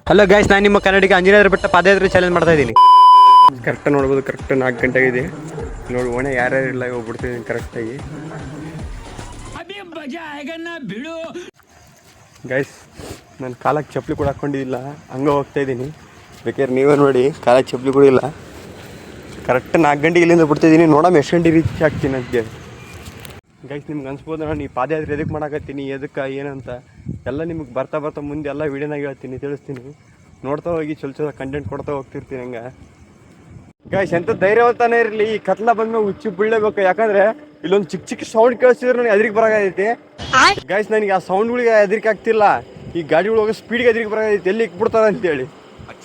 Hello guys, ನಾನು ನಿಮ್ಮ ಕನ್ನಡಿಗ ಅಂಜನೇಯರ ಬೆಟ್ಟ ಪಾದಯಾತ್ರೆ ಚಾಲೆಂಜ್ ಮಾಡ್ತಾ ಇದ್ದೀನಿ. ಕರೆಕ್ಟ್ ನೋಡ್ಬೋದು, ಕರೆಕ್ಟ್ 4 ಗಂಟೆಗಿದೆ ನೋಡಿ. ಓಣೆ ಯಾರ್ಯಾರಿಲ್ಲ ಹೋಗ್ಬಿಡ್ತಿದ್ದೀನಿ ಕರೆಕ್ಟಾಗಿ. ಗೈಸ್, ನಾನು ಕಾಲಕ್ಕೆ ಚಪ್ಪಲಿ ಕೂಡ ಹಾಕ್ಕೊಂಡಿದ್ದಿಲ್ಲ, ಹಂಗೆ ಹೋಗ್ತಾ ಇದ್ದೀನಿ. ಬೇಕಾದ್ರೆ ನೀವೇ ನೋಡಿ, ಕಾಲಕ್ಕೆ ಚಪ್ಪಲಿ ಕೂಡ ಇಲ್ಲ. ಕರೆಕ್ಟ್ 4 ಗಂಟೆಗೆ ಇಲ್ಲಿಂದ ಬಿಡ್ತಿದ್ದೀನಿ. ನೋಡಮ್ಮ ಎಷ್ಟು ಗಂಟೆ ರೀಚ್ ಆಗ್ತೀನಿ ಅಂತ. ಗೈಸ್, ನಿಮ್ಗೆ ಅನ್ಸ್ಬೋದು ನಾನು ಈ ಪಾದಯಾತ್ರೆ ಎದಕ್ಕೆ ಮಾಡಾಕತ್ತೀನಿ, ಎದಕ್ಕೆ ಏನಂತ ಎಲ್ಲ ನಿಮ್ಗೆ ಬರ್ತಾ ಮುಂದೆ ಎಲ್ಲ ವೀಡಿಯೋನಾಗ ಹೇಳ್ತೀನಿ, ತಿಳಿಸ್ತೀನಿ. ನೋಡ್ತಾ ಹೋಗಿ ಚಲೋ ಕಂಟೆಂಟ್ ಕೊಡ್ತಾ ಹೋಗ್ತಿರ್ತೀನಿ. ಹಂಗೆ ಗೈಸ್, ಎಂಥ ಧೈರ್ಯವಂತಾನೆ ಇರಲಿ, ಈ ಕತ್ಲ ಬಂದ್ಮೇಲೆ ಹುಚ್ಚಿ ಬೀಳಬೇಕು. ಯಾಕಂದರೆ ಇಲ್ಲೊಂದು ಚಿಕ್ಕ ಸೌಂಡ್ ಕೇಳಿಸಿದ್ರೆ ನನಗೆ ಎದ್ರಿಗೆ ಬರಾಗೈತಿ. ಗೈಸ್, ನನಗೆ ಆ ಸೌಂಡ್ಗಳಿಗೆ ಎದ್ರಿಕೆ ಆಗ್ತಿಲ್ಲ. ಈ ಗಾಡಿಗಳು ಹೋಗೋ ಸ್ಪೀಡ್ಗೆ ಎದ್ರಿಗೆ ಬರಾಗೈತಿ, ಎಲ್ಲಿ ಇಕ್ಬಿಡ್ತಾರೆ ಅಂತೇಳಿ.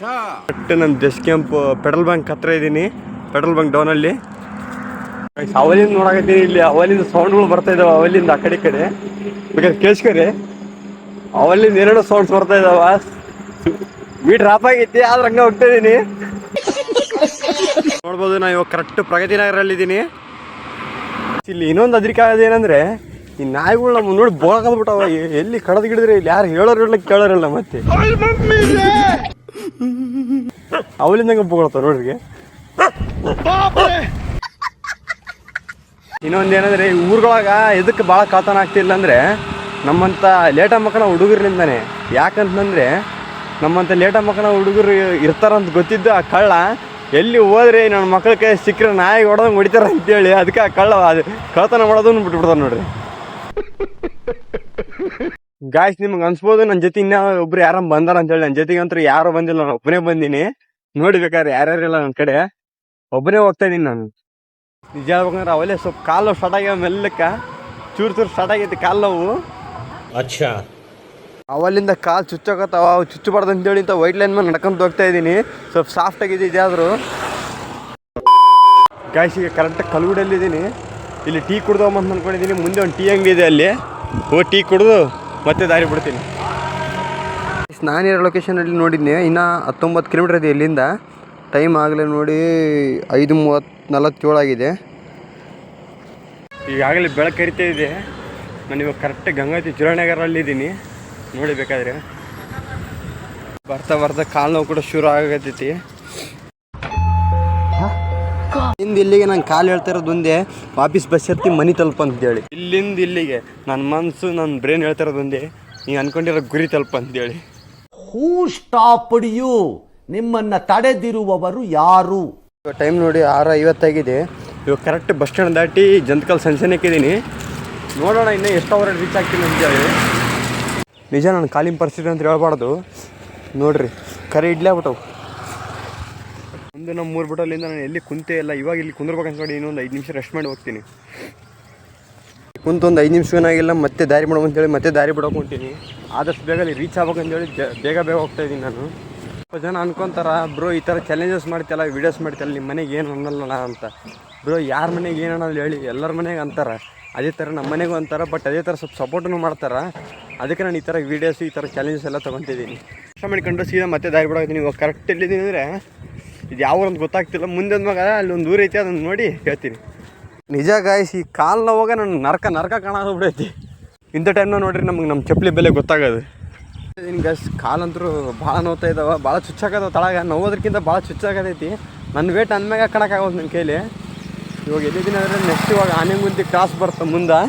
ಕರೆಕ್ಟ್ ನಾನು ಜಸ್ಟ್ ಕ್ಯಾಂಪ್ ಪೆಟ್ರೋಲ್ ಬಂಕ್ ಹತ್ರ ಇದ್ದೀನಿ. ಪೆಟ್ರೋಲ್ ಬಂಕ್ ಡೌನಲ್ಲಿ ಅವಲಿಂದ ನೋಡಕತ್ತೀನಿ. ಇಲ್ಲಿ ಅವಲಿಂದ ಸೌಂಡ್ಗಳು ಬರ್ತಾ ಇದಾವ, ಅವಲಿಂದ ಆ ಕಡೆ ಬೇಕಾದ್ರೆ ಕೇಳಿಸ್ಕೊರಿ. ಅವಲಿಂದ ಏನೇನೋ ಸೌಂಡ್ಸ್ ಬರ್ತಾ ಇದಾವ. ಮೀಟರ್ ಆಫ್ ಆಗೈತಿ, ಆದ್ರೆ ಹಂಗೆ ಹೋಗ್ತಾ ಇದ್ದೀನಿ. ನೋಡ್ಬೋದು, ನಾ ಇವಾಗ ಕರೆಕ್ಟ್ ಪ್ರಗತಿ ನಗರಲ್ಲಿದ್ದೀನಿ. ಇಲ್ಲಿ ಇನ್ನೊಂದು ಅದ್ರಿಕೆ ಆಗೋದೇನಂದ್ರೆ, ಈ ನಾಯಿಗಳು ನಮ್ಮ ನೋಡಿ ಬೋಳಾಕದ್ಬಿಟ್ಟವ. ಎಲ್ಲಿ ಕಡದ್ ಗಿಡಿದ್ರೆ ಇಲ್ಲಿ ಯಾರು ಹೇಳೋರು ಇರ್ಲಿಕ್ಕೆ ಕೇಳೋರಿಲ್ಲ. ಮತ್ತೆ ಅವಲಿಂದ ಬೋಳ್ತಾವ ನೋಡ್ರಿ. ಇನ್ನೊಂದೇನಂದ್ರೆ, ಈ ಊರುಗಳಾಗ ಎದಕ್ಕೆ ಭಾಳ ಕಾತನ ಆಗ್ತಿಲ್ಲ ಅಂದರೆ ನಮ್ಮಂಥ ಲೇಟ ಮಕ್ಕಳ ಹುಡುಗರ್ಲಿಂದಾನೆ. ಯಾಕಂತಂದರೆ ನಮ್ಮಂಥ ಲೇಟ ಮಕ್ಕಳ ಹುಡುಗರು ಇರ್ತಾರಂತ ಗೊತ್ತಿದ್ದು ಆ ಕಳ್ಳ ಎಲ್ಲಿ ಹೋದ್ರೆ ನನ್ನ ಮಕ್ಕಳ ಕೈ ಸಿಕ್ಕರೆ ನಾಯಿ ಹೊಡೆದಂಗೆ ಹೊಡಿತಾರ ಅಂತೇಳಿ ಅದಕ್ಕೆ ಆ ಕಳ್ಳತನ ಮಾಡೋದನ್ನು ಬಿಟ್ಬಿಡ್ತಾರೆ ನೋಡ್ರಿ. ಗಾಯ್ಸ್, ನಿಮ್ಗೆ ಅನ್ಸ್ಬೋದು ನನ್ನ ಜೊತೆ ಇನ್ನೂ ಒಬ್ರು ಯಾರು ಬಂದಾರ ಅಂತೇಳಿ. ನನ್ನ ಜೊತೆಗೆ ಅಂತೂ ಯಾರು ಬಂದಿಲ್ಲ, ನಾನು ಒಬ್ಬನೇ ಬಂದೀನಿ. ನೋಡ್ಬೇಕಾದ್ರೆ ಯಾರ್ಯಾರಿಲ್ಲ ನನ್ನ ಕಡೆ, ಒಬ್ಬನೇ ಹೋಗ್ತಾ ಇದ್ದೀನಿ ನಾನು. ನಿಜ ಹೇಳ್ಬೇಕಂದ್ರೆ ಅವಲೇ ಸ್ವಲ್ಪ ಕಾಲು ಸ್ಟಾರ್ಟ್ ಆಗ್ಯಾವ, ಮೆಲ್ಲಕ್ಕ ಚೂರು ಸ್ಟಾರ್ಟ್ ಆಗೈತಿ ಕಾಲು ನೋವು. ಅಚ್ಚಾ, ಅವಲಿಂದ ಕಾಲು ಚುಚ್ಚಾಕತ್ತಾವ, ಅವು ಚುಚ್ಚಬಾರ್ದು ಅಂತೇಳಿ ಇಂಥ ವೈಟ್ ಲೈನ್ ಮೇಲೆ ನಡ್ಕೊಂತ ಹೋಗ್ತಾ ಇದ್ದೀನಿ. ಸ್ವಲ್ಪ ಸಾಫ್ಟ್ ಆಗಿದೆ ಇದಾದರೂ. ಗಾಯ್ಸಿಗೆ ಕರೆಕ್ಟಾಗಿ ಕಲ್ಗುಡಲ್ಲಿದ್ದೀನಿ. ಇಲ್ಲಿ ಟೀ ಕುಡ್ದೋಗಂತ ಅಂದ್ಕೊಂಡಿದ್ದೀನಿ. ಮುಂದೆ ಒಂದು ಟೀ ಅಂಗಡಿ ಇದೆ, ಅಲ್ಲಿ ಹೋಗಿ ಟೀ ಕುಡಿದು ಮತ್ತೆ ದಾರಿ ಬಿಡ್ತೀನಿ. ನಾನಿರೋ ಲೊಕೇಶನಲ್ಲಿ ನೋಡಿದ್ನಿ, ಇನ್ನು 19 ಕಿಲೋಮೀಟ್ರ್ ಇದೆ ಇಲ್ಲಿಂದ. ಟೈಮ್ ಆಗಲೇ ನೋಡಿ 5:47 ಆಗಿದೆ. ಈಗಾಗಲೇ ಬೆಳಕು ಕರಿತಾ ಇದೆ. ನಾನು ಇವಾಗ ಕರೆಕ್ಟ್ ಗಂಗಾವತಿ ಚುರಾನಗರಲ್ಲಿದ್ದೀನಿ. ನೋಡಿ ಬೇಕಾದ್ರೆ ಬರ್ತಾ ಕಾಲು ನೋವು ಕೂಡ ಶುರು ಆಗತೈತಿ. ಇಲ್ಲಿಂದ ಇಲ್ಲಿಗೆ ನಾನು ಕಾಲು ಹೇಳ್ತಾ ಇರೋದು ಒಂದೇ, ವಾಪಸ್ ಬಸ್ ಹತ್ತಿ ಮನೆ ತಲುಪ ಅಂತೇಳಿ. ಇಲ್ಲಿಂದ ಇಲ್ಲಿಗೆ ನನ್ನ ಮನಸ್ಸು ನನ್ನ ಬ್ರೈನ್ ಹೇಳ್ತಾ ಇರೋದು ಒಂದೇ, ನೀವು ಅನ್ಕೊಂಡಿರೋ ಗುರಿ ತಲುಪ ಅಂತೇಳಿ. ಹೂ ಸ್ಟಾಪ್ಡ್ ಯು? ನಿಮ್ಮನ್ನ ತಡೆದಿರುವವರು ಯಾರು? ಟೈಮ್ ನೋಡಿ 6:50 ಆಗಿದೆ. ಇವಾಗ ಕರೆಕ್ಟ್ ಬಸ್ ಸ್ಟ್ಯಾಂಡ್ ದಾಟಿ ಜಂತಕಲ್ ಸಂಸನಕ್ಕಿದ್ದೀನಿ. ನೋಡೋಣ ಇನ್ನೂ ಎಷ್ಟು ಅವರ್ ರೀಚ್ ಆಗ್ತೀನಿ ಅಂತೇಳಿ. ನಿಜ ನಾನು ಕಾಲಿನ ಪರಿಸ್ಥಿತಿ ಅಂತ ಹೇಳ್ಬಾರ್ದು. ನೋಡ್ರಿ ಕರೆ ಇಡ್ಲಾಗ್ಬಿಟ್ಟವು. ಮುಂದೆ ನಮ್ಮ 3 ಬಿಟ್ಟಲ್ಲಿಂದ ನಾನು ಎಲ್ಲಿ ಕುಂತೇ ಇಲ್ಲ. ಇವಾಗ ಇಲ್ಲಿ ಕುಂದ್ರಬೇಕಂತ ನೋಡಿ ಇನ್ನೊಂದು 5 ನಿಮಿಷ ರೆಸ್ಟ್ ಮಾಡಿ ಹೋಗ್ತೀನಿ. ಕುಂತೊಂದು 5 ನಿಮಿಷ ಏನಾಗಿಲ್ಲ, ಮತ್ತೆ ದಾರಿ ಬಿಡೋಕಂತೇಳಿ ಮತ್ತೆ ದಾರಿ ಬಿಡೋಕೆ ಹೊಂಟೀನಿ. ಆದಷ್ಟು ಬೇಗ ಅಲ್ಲಿ ರೀಚ್ ಆಗ್ಬೇಕಂತೇಳಿ ಬೇಗ ಹೋಗ್ತಾ ಇದ್ದೀನಿ ನಾನು. ಸ್ವಲ್ಪ ಜನ ಅನ್ಕೊತಾರ, ಬ್ರೋ ಈ ಥರ ಚಾಲೆಂಜಸ್ ಮಾಡ್ತಿಲ್ಲ, ವೀಡಿಯೋಸ್ ಮಾಡ್ತಿಲ್ಲ, ನಿಮ್ಮ ಮನೆಗೆ ಏನು ಅನ್ನಲ್ಲ ಅಂತ. ಬ್ರೋ ಯಾರ ಮನೆಗೆ ಏನು ಅನ್ನೋದು ಹೇಳಿ, ಎಲ್ಲರ ಮನೆಗೆ ಅಂತಾರೆ. ಅದೇ ಥರ ನಮ್ಮ ಮನೆಗೂ ಅಂತಾರೆ, ಬಟ್ ಅದೇ ಥರ ಸ್ವಲ್ಪ ಸಪೋರ್ಟನ್ನು ಮಾಡ್ತಾರೆ. ಅದಕ್ಕೆ ನಾನು ಈ ಥರ ವೀಡಿಯೋಸು ಈ ಥರ ಚಾಲೆಂಜಸ್ ಎಲ್ಲ ತೊಗೊತಿದ್ದೀನಿ. ಇಷ್ಟ ಮಾಡಿಕೊಂಡು ಸೀದಾ ಮತ್ತೆ ದಾರಿ ಬಿಡೋಗ್ತೀನಿ. ಇವಾಗ ಕರೆಕ್ಟ್ ಎಲ್ಲಿದ್ದೀನಿ ಅಂದರೆ ಇದು ಯಾವ ಅಂತ ಗೊತ್ತಾಗ್ತಿಲ್ಲ. ಮುಂದೆ ಮಗ ಅಲ್ಲಿ ಒಂದು ಊರು ಐತಿ, ಅದನ್ನು ನೋಡಿ ಹೇಳ್ತೀನಿ. ನಿಜ ಗಾಯ್ಸ್, ಈ ಕಾಲು ನೋವಾಗ ನನ್ನ ನರಕ ಕಾಣೋಗ್ಬಿಡೈತಿ. ಇಂಥ ಟೈಮ್ನಾಗ ನೋಡ್ರಿ ನಮಗೆ ನಮ್ಮ ಚಪ್ಪಲಿ ಬೆಲೆ ಗೊತ್ತಾಗೋದು. ಗಾಯ್ಸ್, ಕಾಲಂತರೂ ಭಾಳ ನೋವ್ತಾ ಇದ್ದಾವೆ, ಭಾಳ ಚುಚ್ಚಾಕತ್ತವ. ತಳಗ ನೋವೋದ್ರಕ್ಕಿಂತ ಭಾಳ ಚುಚ್ಚಾಕತೈತಿ. ನನ್ನ ವೇಟ್ ನನ್ನ ಮ್ಯಾಗ ಕಣಕ್ಕಾಗೋದು ನನ್ನ ಕೈಲಿ. ಇವಾಗ ಎಲ್ಲಿದ್ದೀನಿ ಅಂದರೆ ನೆಕ್ಸ್ಟ್ ಇವಾಗ ಆನೆಗುಂದಿ ಕ್ರಾಸ್ ಬರ್ತಾ ಮುಂದೆ